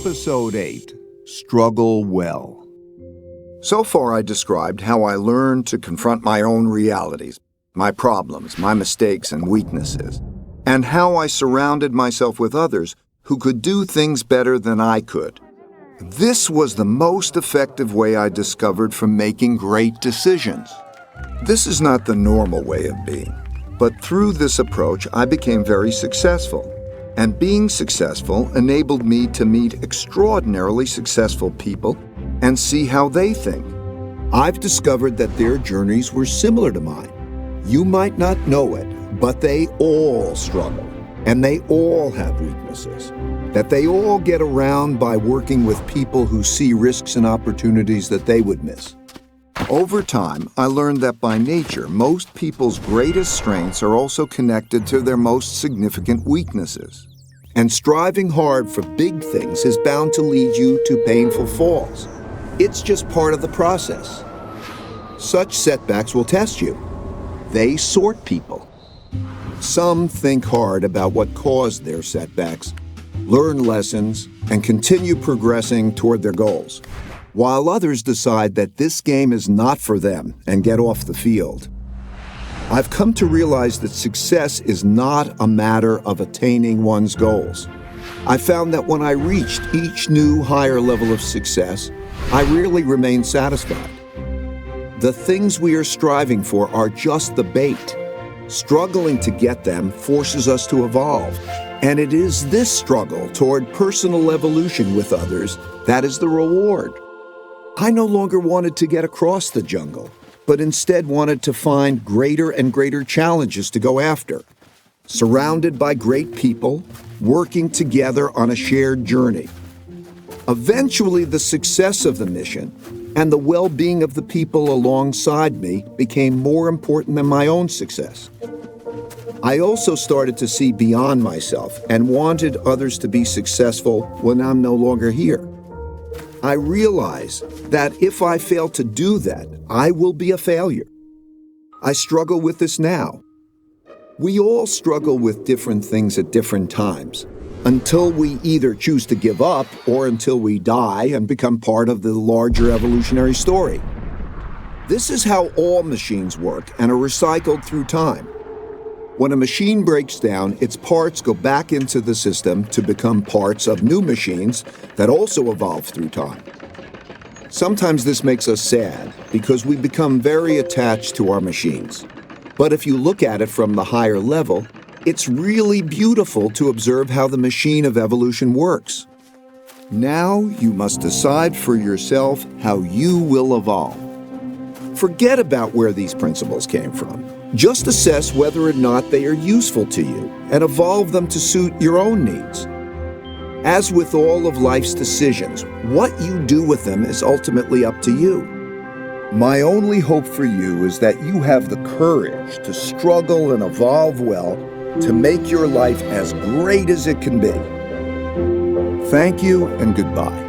Episode 8, Struggle Well. So far, I described how I learned to confront my own realities, my problems, my mistakes and weaknesses, and how I surrounded myself with others who could do things better than I could. This was the most effective way I discovered for making great decisions. This is not the normal way of being, but through this approach, I became very successful. And being successful enabled me to meet extraordinarily successful people and see how they think. I've discovered that their journeys were similar to mine. You might not know it, but they all struggle, and they all have weaknesses, that they all get around by working with people who see risks and opportunities that they would miss. Over time, I learned that by nature, most people's greatest strengths are also connected to their most significant weaknesses. And striving hard for big things is bound to lead you to painful falls. It's just part of the process. Such setbacks will test you. They sort people. Some think hard about what caused their setbacks, learn lessons, and continue progressing toward their goals, while others decide that this game is not for them and get off the field. I've come to realize that success is not a matter of attaining one's goals. I found that when I reached each new higher level of success, I rarely remained satisfied. The things we are striving for are just the bait. Struggling to get them forces us to evolve, and it is this struggle toward personal evolution with others that is the reward. I no longer wanted to get across the jungle, but instead wanted to find greater and greater challenges to go after. Surrounded by great people, working together on a shared journey. Eventually, the success of the mission and the well-being of the people alongside me became more important than my own success. I also started to see beyond myself and wanted others to be successful when I'm no longer here. I realize that if I fail to do that, I will be a failure. I struggle with this now. We all struggle with different things at different times, until we either choose to give up or until we die and become part of the larger evolutionary story. This is how all machines work and are recycled through time. When a machine breaks down, its parts go back into the system to become parts of new machines that also evolve through time. Sometimes this makes us sad because we become very attached to our machines. But if you look at it from the higher level, it's really beautiful to observe how the machine of evolution works. Now you must decide for yourself how you will evolve. Forget about where these principles came from. Just assess whether or not they are useful to you and evolve them to suit your own needs. As with all of life's decisions, what you do with them is ultimately up to you. My only hope for you is that you have the courage to struggle and evolve well to make your life as great as it can be. Thank you and goodbye.